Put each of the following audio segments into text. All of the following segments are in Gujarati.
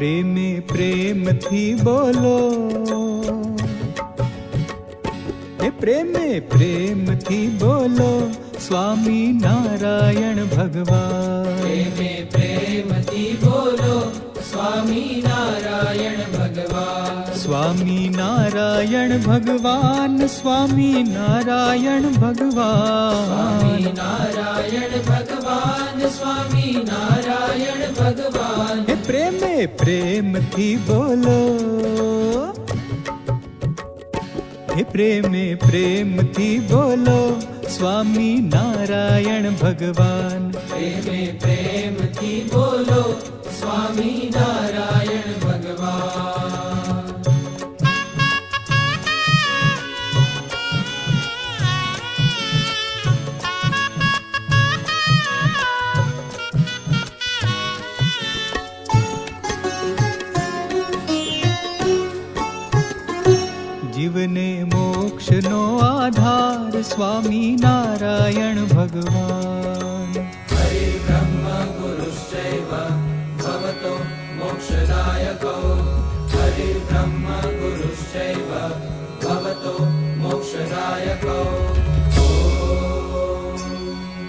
પ્રેમે પ્રેમથી બોલો, હે પ્રેમે પ્રેમથી બોલો, સ્વામી નારાયણ ભગવાન. પ્રેમે પ્રેમથી બોલો સ્વામી નારાયણ ભગવાન. સ્વામી નારાયણ ભગવાન, સ્વામી નારાયણ ભગવાન. સ્વામી નારાયણ ભગવાન, સ્વામી નારાયણ ભગવાન. હે પ્રેમે પ્રેમથી બોલો, હે પ્રેમે પ્રેમથી બોલો, સ્વામી નારાયણ ભગવાન. પ્રેમે પ્રેમથી બોલો સ્વામી નારાયણ ભગવાન. જીવને મોક્ષનો આધાર સ્વામી નારાયણ ભગવાન. હરિ બ્રહ્મ ગુરુશ્ચૈવ ભવતો મોક્ષદાયકો. હરિ બ્રહ્મ ગુરુશ્ચૈવ ભવતો મોક્ષદાયકો.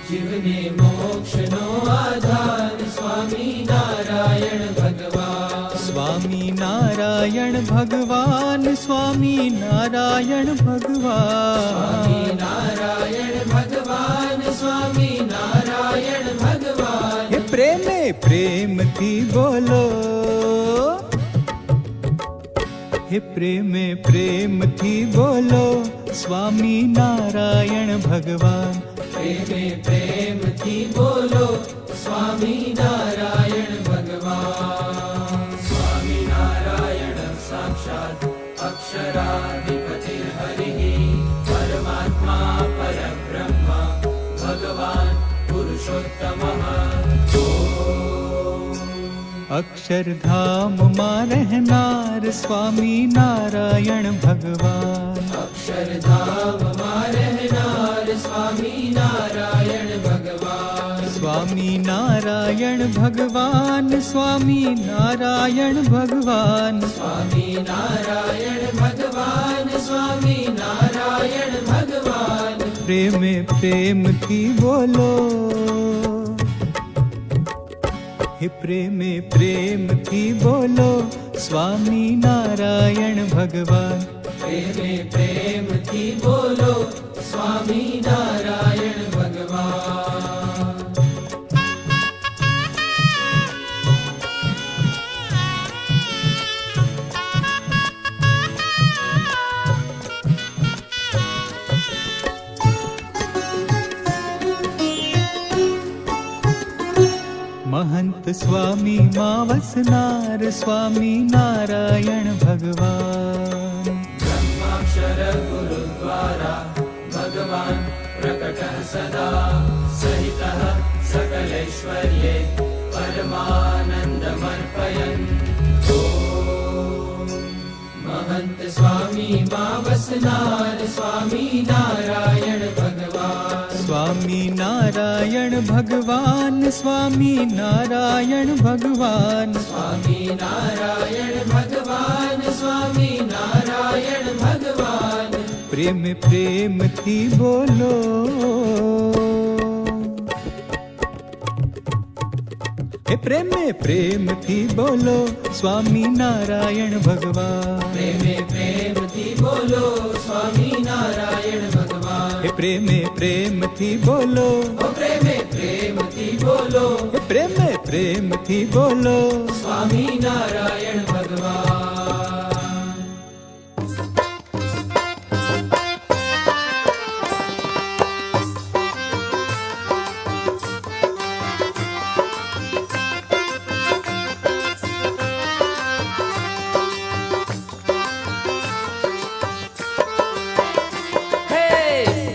જીવને મોક્ષનો આધાર સ્વામી નારાયણ ભગવાન. સ્વામી નારાયણ ભગવાન, સ્વામી નારાયણ ભગવાન. સ્વામી નારાયણ ભગવાન, સ્વામી નારાયણ ભગવાન. હે પ્રેમે પ્રેમથી બોલો, હે પ્રેમે પ્રેમથી બોલો, સ્વામી નારાયણ ભગવાન. પ્રેમે પ્રેમથી બોલો સ્વામી નારાયણ ભગવાન. સ્વામી નારાયણ સાક્ષાત અક્ષરાધિપતિર્હરિ પરમાત્મા પરબ્રહ્મ ભગવાન પુરુષોત્તમઃ. અક્ષરધામમાં રહેનાર સ્વામી નારાયણ ભગવાન. અક્ષરધામમાં રહેનાર સ્વામી નારાયણ ભગવાન. સ્વામી નારાયણ ભગવાન, સ્વામી નારાયણ ભગવાન. સ્વામી નારાયણ ભગવાન, સ્વામી નારાયણ ભગવાન. પ્રેમે પ્રેમથી બોલો, હે પ્રેમે પ્રેમથી બોલો, સ્વામી નારાયણ ભગવાન. પ્રેમે પ્રેમથી બોલો સ્વામી નારાયણ ભગવાન. મહંત સ્વામી માં વસનાર સ્વામી નારાયણ ભગવાન. બ્રહ્માક્ષર ગુરુ દ્વારા ભગવાન પ્રકટ સદા સહિત સકલૈશ્વર્યે પરમાનંદમર્પયન. મહંત સ્વામી માં વસનાર સ્વામી નારાયણ ભગવાન. સ્વામી નારાયણ ભગવાન, સ્વામી નારાયણ ભગવાન. સ્વામી નારાયણ ભગવાન, સ્વામી નારાયણ ભગવાન. પ્રેમે પ્રેમથી બોલો, હે પ્રેમે પ્રેમથી બોલો, સ્વામી નારાયણ ભગવાન. પ્રેમે પ્રેમથી બોલો સ્વામી નારાયણ ભગવાન. હે પ્રેમે પ્રેમથી બોલો, ઓ પ્રેમે પ્રેમથી બોલો હે પ્રેમે પ્રેમથી બોલો, સ્વામી નારાયણ ભગવાન.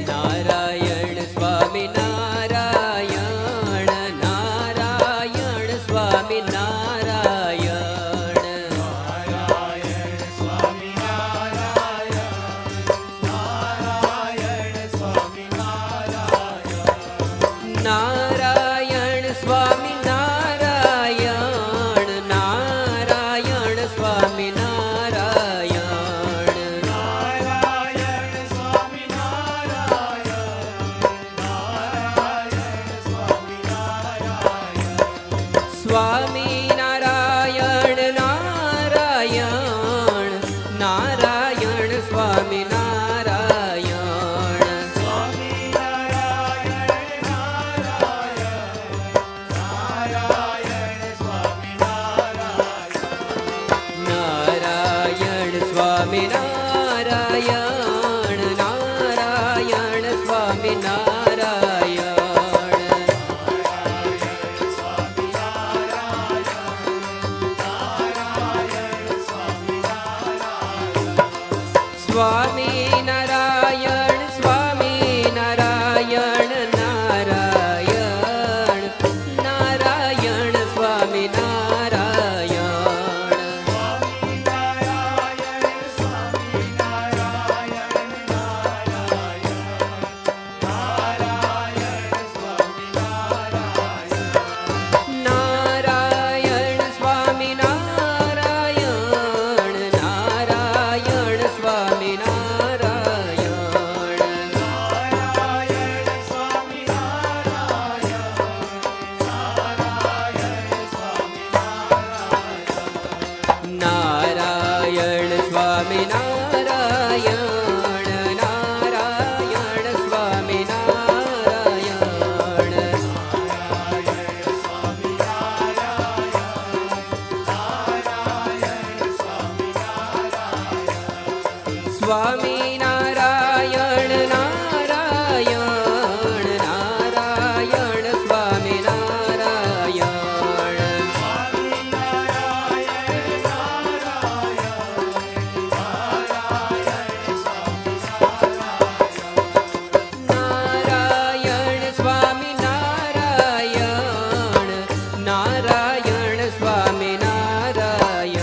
નારાયણ સ્વામી નારાયણ, નારાયણ સ્વામી નારાયણ. સ્વામી નારાયણ સ્વામી નારાયણ નારાયણ નારાયણ સ્વામી નારાયણ નારાયણ સ્વામી નારાયણ નારાયણ સ્વામી નારાયણ સ્વામી નારાયણ નારાયણ સ્વામી નારાયણ સ્વામી નારાયણ નારાયણ નારાયણ સ્વામી નારાયણ નારાયણ સ્વામી નારાયણ નારાયણ સ્વામી નારાયણ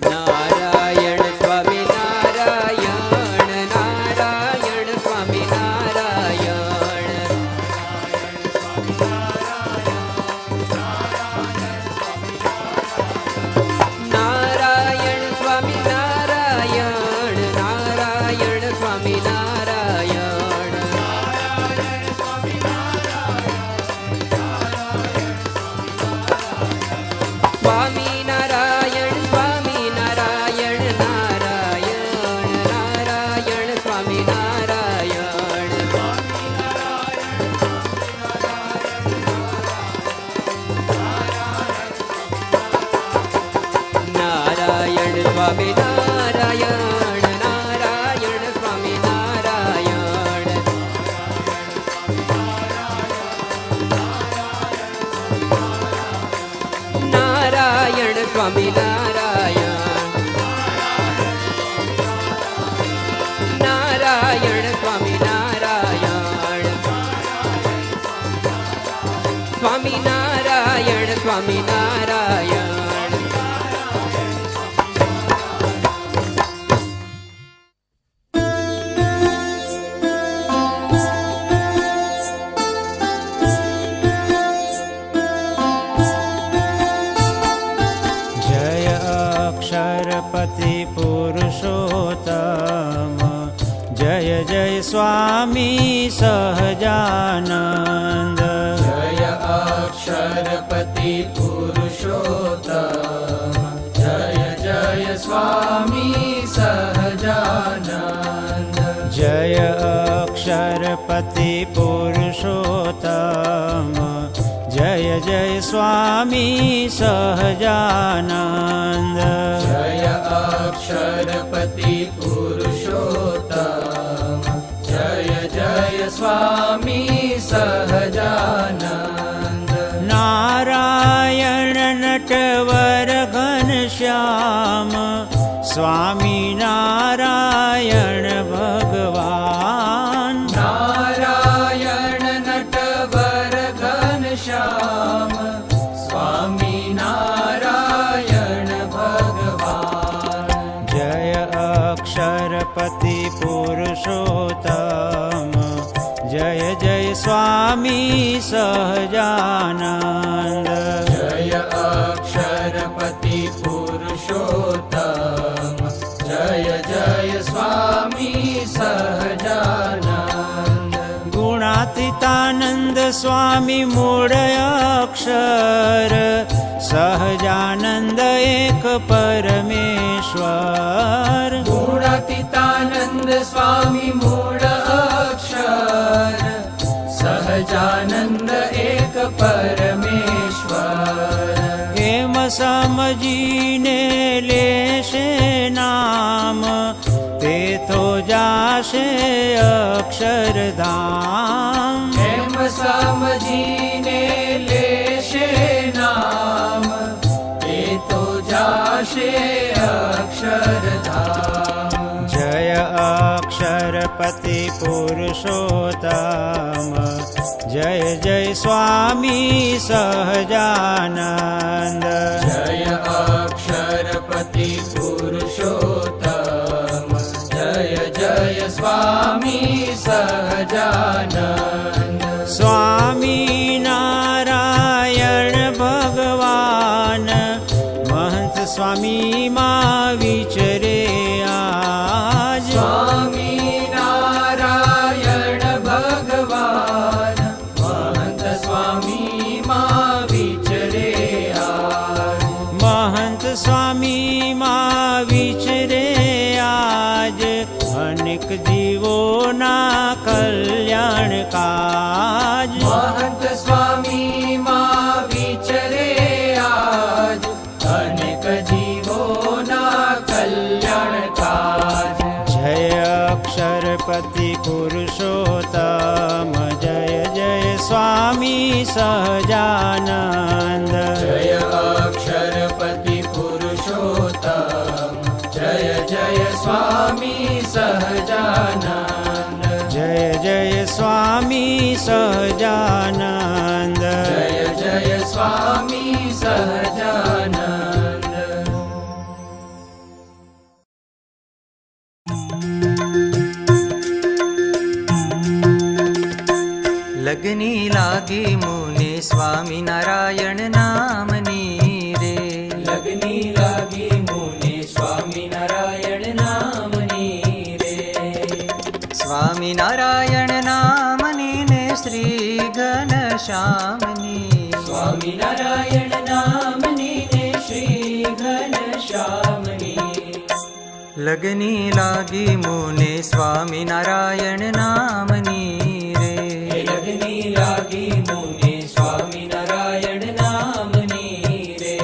નારાયણ સ્વામી નારાયણ નારાયણ સ્વામી નારાયણ નારાયણ સ્વામી નારાયણ નારાયણ સ્વામી નારાયણ સ્વામી નારાયણ સ્વામી નારાયણ નારાયણ નારાયણ સ્વામી નારાયણ નારાયણ સ્વામી નારાયણ નારાયણ સ્વામી નારાયણ નારાયણ સ્વામી નારાયણ નારાયણ સ્વામી નારાયણ સ્વામી નારાયણ સ્વામી નારાયણ जय अक्षरपति पुरुषोत्तम जय जय स्वामी सहजानंद जय अक्षरपति पुरुषोत्तम जय जय स्वामी सहजानंद जय अक्षरपति पुरुषोत्तम जय जय स्वामी सहजानंद जय अक्षरपति पुरुषोत्तम जय जय स्वामी सहजानंद नारायण नटवर घनश्याम स्वामी नारायण भगवान नारायण नटवर घनश्याम स्वामी नारायण भगवान जय अक्षरपति पुरुषोत्तम जय जय स्वामी सहजानंद जय अक्षरपति पुरुषोत्तम जय जय स्वामी सहजानंद गुणातीतानंद स्वामी मूळ अक्षर सहजानंद एक परमेश्वर गुणातीतानंद स्वामी मूळ अक्षर सहजानंद एक परमेश्वर हेम समजीने लेशे नाम ते तो जाशे अक्षरधाम हेम સમજીને લેશે નામ એ તો જાશે અક્ષરધામ. જય અક્ષરપતિ પુરુષોત્તમ જય જય સ્વામી સહજાનંદ. જય અક્ષરપતિ પુરુષોત્તમ જય જય સ્વામી સહજાનંદ. સ્વામી નારાયણ ભગવાન મહંત સ્વામી માં વિચરે આજ. સ્વામી નારાયણ ભગવાન મહંત સ્વામી માં વિચરે આજ. મહંત સ્વામી માં વિચરે આજ અનેક જીવોના કલ્યાણ કાજ. મહંત સ્વામી માં વિચરે આજ અનેક જીવોના કલ્યાણ કાજ. જય અક્ષરપતિ પુરુષોત્તમ જય જય સ્વામી સહજાનંદ. જય અક્ષરપતિ પુરુષોત્તમ જય જય સ્વામી સહજાનંદ. જય જય સ્વામી સહજાનંદ. જય જય સ્વામી સહજાનંદ. લગની લાગી મુને સ્વામિનારાયણ નામની રે. લગની લાગી મુને સ્વામિનારાયણ નામની રે. સ્વામિનારાયણ નામની ને શ્રી ઘનશ્યામની. સ્વામિનારાયણ નામની ને શ્રી ઘનશ્યામની. લગની લાગી મુને સ્વામિનારાયણ નામની રે. લગની લાગી મુને સ્વામિનારાયણ નામની રે.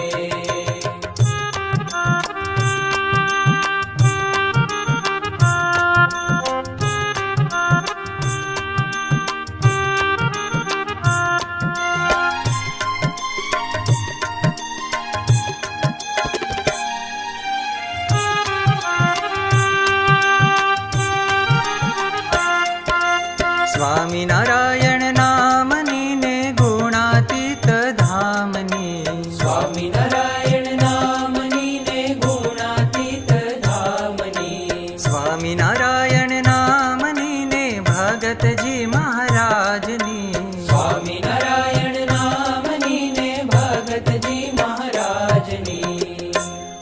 સ્વામિનારાયણ નામની ને ગુણાતીત ધામની. સ્વામિનારાયણ નામની ને ગુણાતીત ધામની. સ્વામિનારાયણ નામની ને ભગતજી મહારાજની. સ્વામિનારાયણ નામની ને ભગતજી મહારાજની.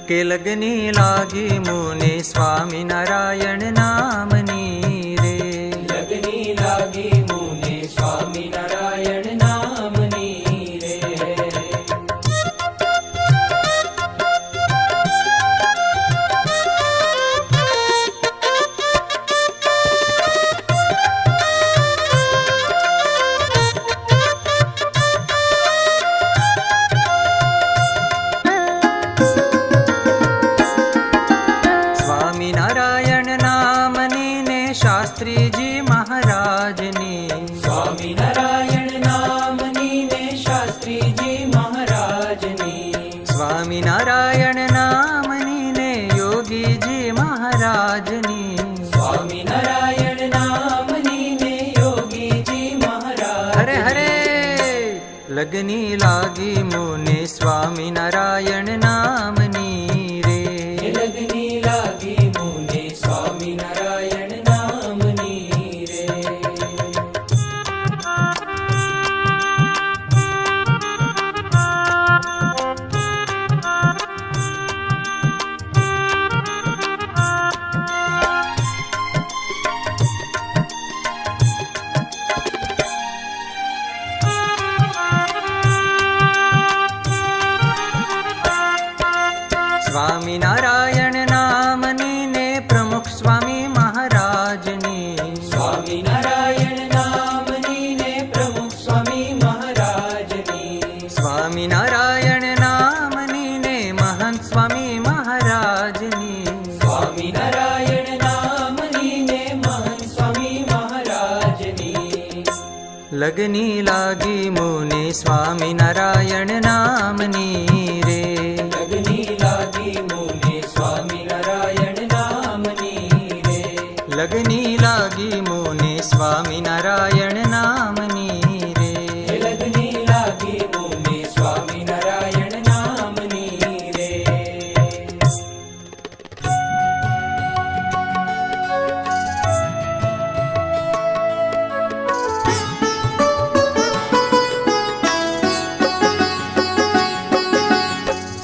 કે લગની લાગી મુને સ્વામિનારાયણ નામની રે. લગની લાગી મુને સ્વામિનારાયણ નામની રે. સ્વામિનારાયણ નામની ને શાસ્ત્રીજી મહારાજની. સ્વામિનારાયણ નામની ને શાસ્ત્રીજી મહારાજની. સ્વામિનારાયણ નામની ને યોગીજી મહારાજની. સ્વામિનારાયણ નામની ને યોગીજી મહારાજ. હરે હરે લગની લાગી મુને સ્વામિનારાયણ નામની રે. લગની લાગી મુને સ્વામિનારાયણ નામની રે. સ્વામિનારાયણ નામની ને પ્રમુખ સ્વામી મહારાજની. સ્વામિનારાયણ નામની ને પ્રમુખ સ્વામી મહારાજની. સ્વામિનારાયણ નામની ને મહંત સ્વામી મહારાજની. સ્વામિનારાયણ નામની ને મહંત સ્વામી મહારાજની. લગની લગની લાગી મુને સ્વામિનારાયણ નામની રે. લગની લાગી મુને સ્વામિનારાયણ નામની રે. લગની લાગી મુને સ્વામિનારાયણ નામની રે. લગની લાગી મુને સ્વામિનારાયણ નામની રે.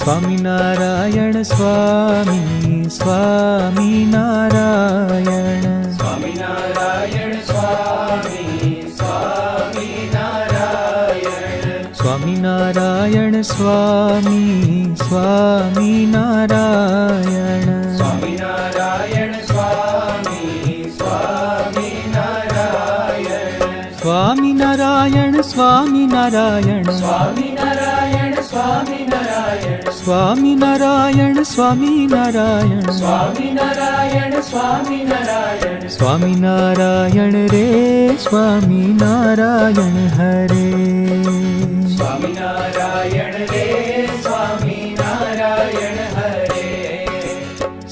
સ્વામિનારાયણ સ્વામી સ્વામિનારાયણ સ્વામિનારાયણ સ્વામી સ્વામિનારાયણ. સ્વામિનારાયણ સ્વામી સ્વામિનારાયણ સ્વામિનારાયણ સ્વામી સ્વામિનારાયણ. સ્વામિનારાયણ સ્વામિનારાયણ સ્વામિનારાયણ સ્વામિનારાયણ. સ્વામિનારાયણ સ્વામિનારાયણ સ્વામિનારાયણ સ્વામિનારાયણ. સ્વામિનારાયણ રે સ્વામિનારાયણ હરે સ્વામિનારાયણ રે સ્વામિનારાયણ હરે.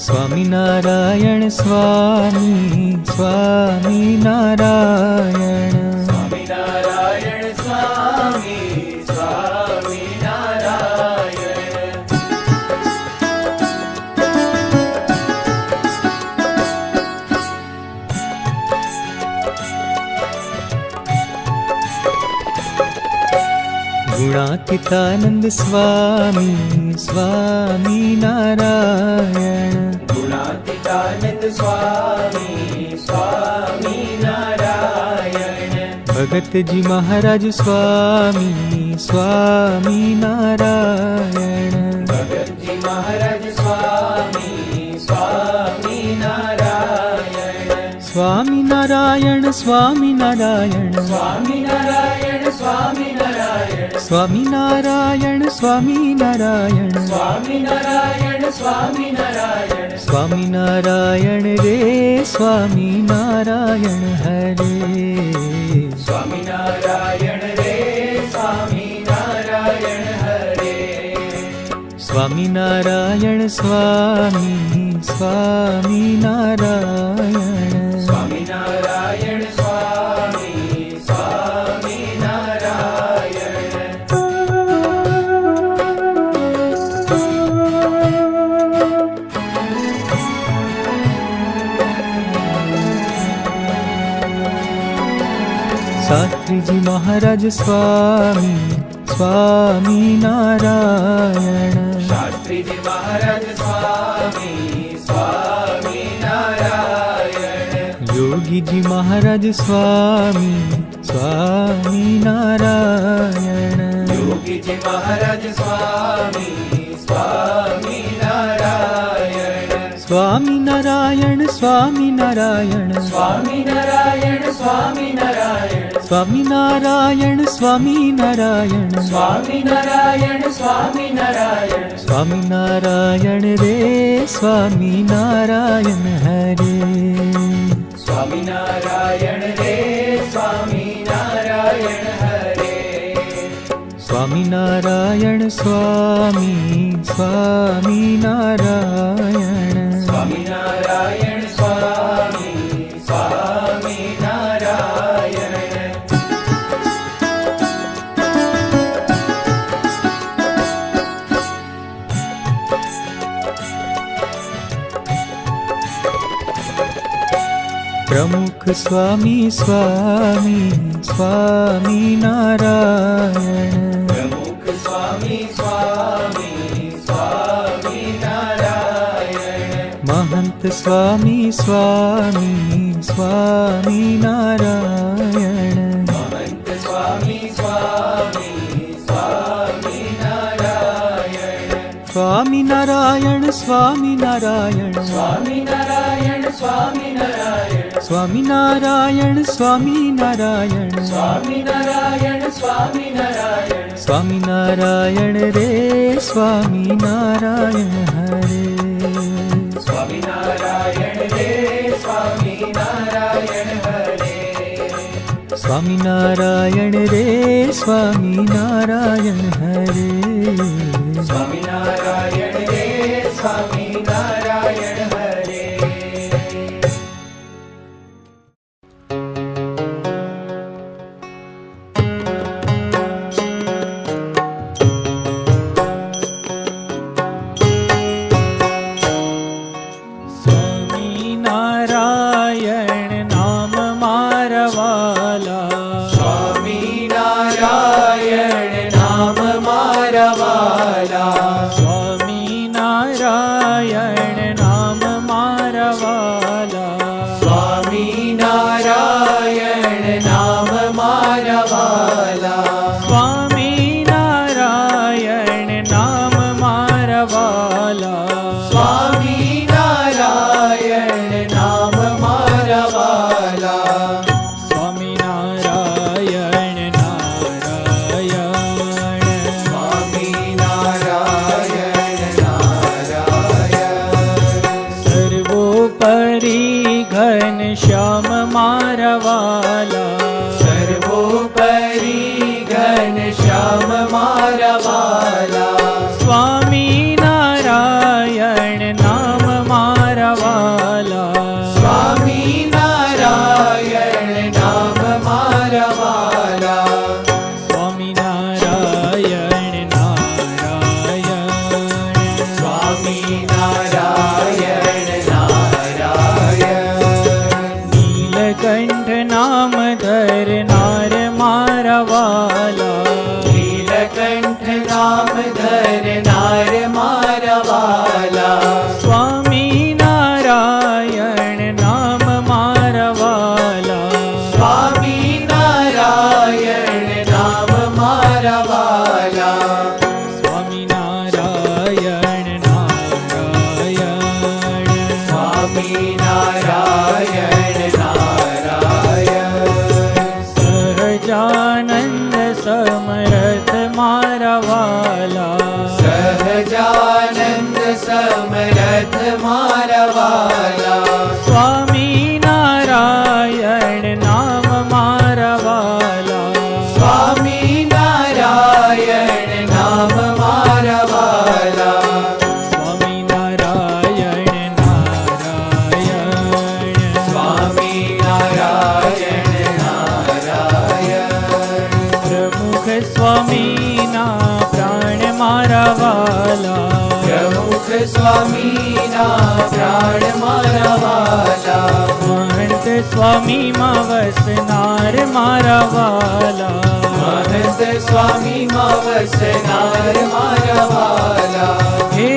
સ્વામિનારાયણ સ્વામી સ્વામિનારાયણ સ્વામિનારાયણ સ્વામી સ્વામિનારાયણ. ગુણાતીતાનંદ સ્વામી સ્વામિનારાયણ ગુણાતીતાનંદ સ્વામી સ્વામિનારાયણ. ભગતજી મહારાજ સ્વામી સ્વામિનારાયણ ભગતજી મહારાજ સ્વામી સ્વામિનારાયણ. સ્વામિનારાયણ સ્વામિનારાયણ સ્વામિનારાયણ સ્વામિનારાયણ. સ્વામિનારાયણ સ્વામિનારાયણ સ્વામિનારાયણ સ્વામિનારાયણ. સ્વામિનારાયણ રે સ્વામિનારાયણ હરે સ્વામિનારાયણ રે સ્વામિનારાયણ હરે. સ્વામિનારાયણ સ્વામી સ્વામિનારાયણ સ્વામિનારાયણ સ્વામી સ્વામિનારાયણ. શાસ્ત્રીજી મહારાજ સ્વામી સ્વામિનારાયણ શાસ્ત્રીજી મહારાજ સ્વામી સ્વામિનારાયણ. યોગીજી મહારાજ સ્વામી સ્વામિનારાયણ યોગીજી મહારાજ સ્વામી સ્વામિનારાયણ. સ્વામિનારાયણ સ્વામિનારાયણ સ્વામિનારાયણ સ્વામિનારાયણ. સ્વામિનારાયણ સ્વામિનારાયણ સ્વામિનારાયણ સ્વામિનારાયણ. સ્વામિનારાયણ રે સ્વામિનારાયણ હરે સ્વામિનારાયણ રે સ્વામિનારાયણ હરે. સ્વામિનારાયણ સ્વામી સ્વામિનારાયણ સ્વામિનારાયણ સ્વામી સ્વામિનારાયણ. પ્રમુખ સ્વામી સ્વામી સ્વામિનારાયણ પ્રમુખ સ્વામી સ્વામી સ્વામિનારાયણ. મહંત સ્વામી સ્વામી સ્વામિનારાયણ મહંત સ્વામી સ્વામી સ્વામિનારાયણ. સ્વામિનારાયણ સ્વામિનારાયણ સ્વામિનારાયણ સ્વામિનારાયણ. સ્વામિનારાયણ સ્વામિનારાયણ સ્વામિનારાયણ સ્વામિનારાયણ. સ્વામિનારાયણ રે સ્વામિનારાયણ હરે સ્વામિનારાયણ રે સ્વામિનારાયણ હરે. સ્વામિનારાયણ રે સ્વામિનારાયણ હરે સ્વામિનારાયણ રે સ્વામિનારાયણ હરે. સ્વામિનારાયણ નામ મારા વાલા સ્વામિનારાયણ નામ મારા વાલા. સ્વામિનારાયણ નામ મારા વાલા સ્વામિનારાયણ નામ મારા વાલા. સ્વામિનારાયણ નામ મારા વાલા સ્વામિનારાયણ નામ મારા વાલા. સ્વામિનારાયણ નારાયણ સ્વામિનારાયણ નારાયણ. સર્વોપરી ઘન શ્યામ મારા વાલા સર્વોપરી ઘન શ્યામ મારા વાલા. સ્વામિનારાયણ નામ મારા વાલા સ્વામિનારાયણ નામ મારા વાલા. સ્વામિનારાયણ નારાયણ સ્વામિનારાયણ નારાયણ. નીલકંઠ નામ ધરનાર મારા વાલા નીલકંઠ નામ ધરનાર મારા વાલા. સ્વામિનારાયણ નામ મારા વાલા સ્વામિનારાયણ નામ મારા વાલા. સ્વામિનારાયણ નારાયણ સ્વામિનારાયણ નારાયણ. સહજાનંદ સમરથ મારા વાલા સહજાનંદ સમરથ મારા વાલા. સ્વામિનારાયણ નામ મારા વાલા સ્વામિનારાયણ નામ મારા વાલા. સ્વામિનારાયણ નારાયણ સ્વામિનારાયણ નારાયણ. પ્રમુખ સ્વામીના પ્રાણ મારા વાલા પ્રમુખ સ્વામીના પ્રાણ મારા વાલા. મહંત સ્વામીમાં વસનાર મારા વાલા મહંત સ્વામીમાં વસનાર મારા વાલા. હે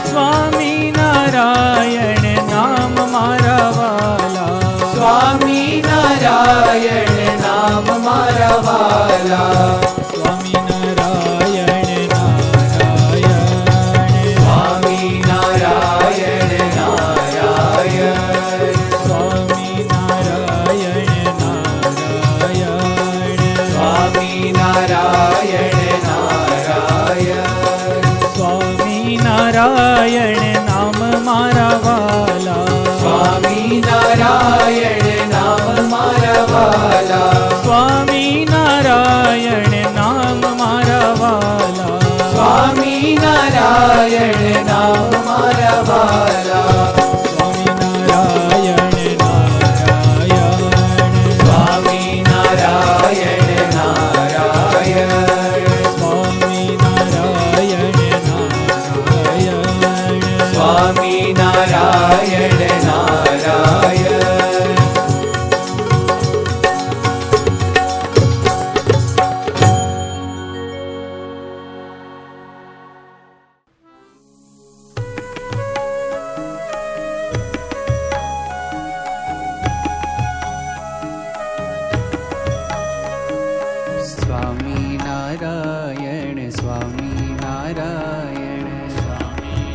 સ્વામિનારાયણ નામ મારા વાલા સ્વામિનારાયણ નામ મારા વાલા. સ્વામિનારાયણ નારાયણ સ્વામિનારાયણ નારાયણ. સ્વામિનારાયણ નારાયણ સ્વામિનારાયણ નારાયણ. સ્વામિનારાયણ નામ મારા વાલા સ્વામિનારાયણ નામ મારા વાલા. સ્વામિનારાયણ નામ મારા વાલા સ્વામિનારાયણ નામ મારા વાલા. સ્વામિનારાયણ નારાયણ સ્વામિનારાયણ નારાયણ. સ્વામિનારાયણ નારાયણ સ્વામિનારાયણ નારાયણ.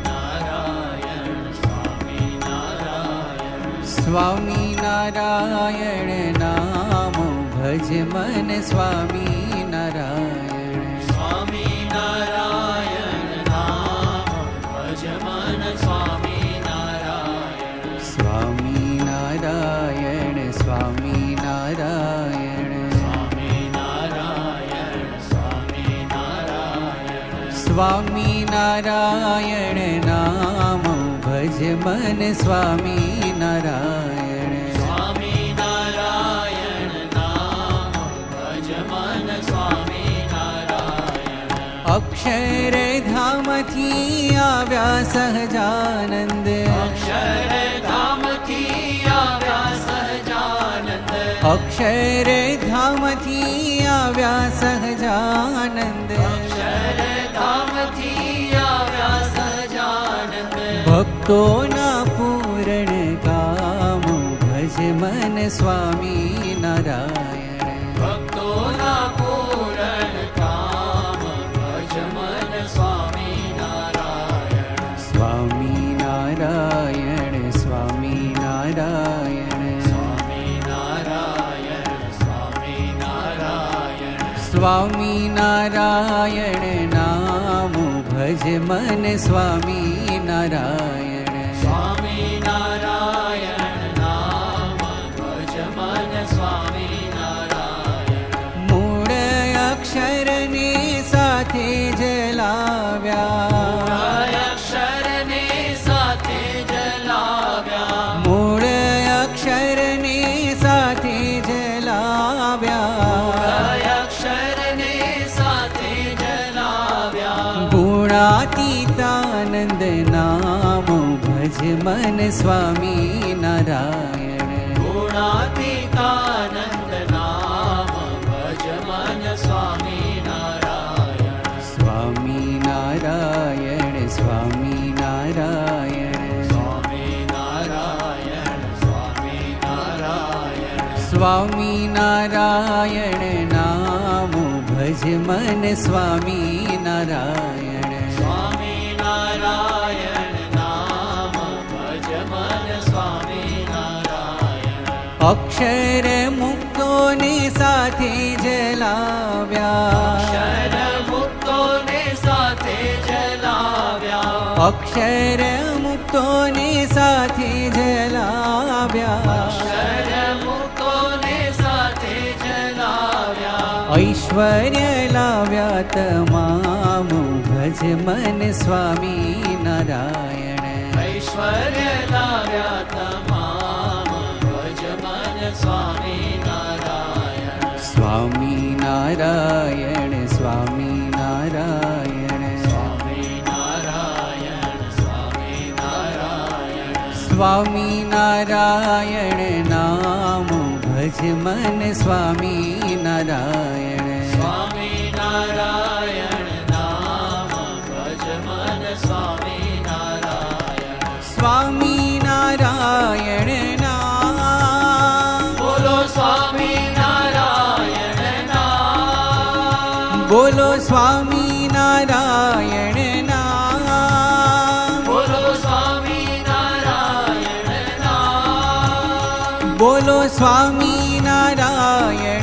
સ્વામિનારાયણ સ્વામિનારાયણ સ્વામિનારાયણ નામ ભજ મન સ્વામિનારાયણ સ્વામિનારાયણ નામ ભજ મન સ્વામિનારાયણ. સ્વામિનારાયણ સ્વામિનારાયણ સ્વામિનારાયણ નામ ભજ મન સ્વામિનારાયણ સ્વામિનારાયણ નામ ભજ મન સ્વામિનારાયણ અક્ષરધામથી આવ્યા સહજાનંદ અક્ષરધામથી આવ્યા સહજાનંદ અક્ષરધામથી આવ્યા સહજાનંદ અક્ષરધામથી આવ્યા સહજાનંદ ભક્તોના પૂરણ કામ ભજ મન સ્વામિનારાયણ ભક્તોના પૂરણ કામ ભજ મન સ્વામિનારાયણ સ્વામિનારાયણ સ્વામિનારાયણ સ્વામિનારાયણ સ્વામિનારાયણ સ્વામિનારાયણ નામ ભજ મન સ્વામિનારાયણ સ્વામિનારાયણ નામ ભજ મન સ્વામિનારાયણ મૂળ અક્ષરને સાથે જલાવ્યા અક્ષરને સાથે જલાવ્યા મૂળ અક્ષરને સાથે જલાવ્યા અક્ષરને સાથે જલાવ્યા ગુણાતીતાનંદ નામ ભજ મન સ્વામિનારાયણ ગુણાતીતાનંદ નામ ભજ મન સ્વામિનારાયણ સ્વામિનારાયણ સ્વામિનારાયણ સ્વામિનારાયણ સ્વામિનારાયણ સ્વામિનારાયણ નામ ભજ મન સ્વામિનારાયણ સ્વામિનારાયણ નામ ભજ મન સ્વામિનારાયણ અક્ષર મુક્તોને સાથે જલાવ્યા અક્ષર મુક્તોને સાથે જલાવ્યા અક્ષર મુક્તોને સાથે જલાવ્યા અક્ષર મુક્તોને સાથે જલાવ્યા ઐશ્વર્ય લાવ્યા તમામ ભજ મન સ્વામિનારાયણ ઐશ્વર્ય લાવ્યા તમામ ભજ મન સ્વામિનારાયણ સ્વામિનારાયણ સ્વામિનારાયણ સ્વામિનારાયણ સ્વામિનારાયણ સ્વામિનારાયણ નામ ભજ મન સ્વામિનારાયણ સ્વામિનારાયણ નામ ભજ મન સ્વામિનારાયણ સ્વામિનારાયણ નામ બોલો સ્વામિનારાયણ નામ બોલો સ્વામિનારાયણ નામ બોલો સ્વામિનારાયણ નામ બોલો સ્વામિનારાયણ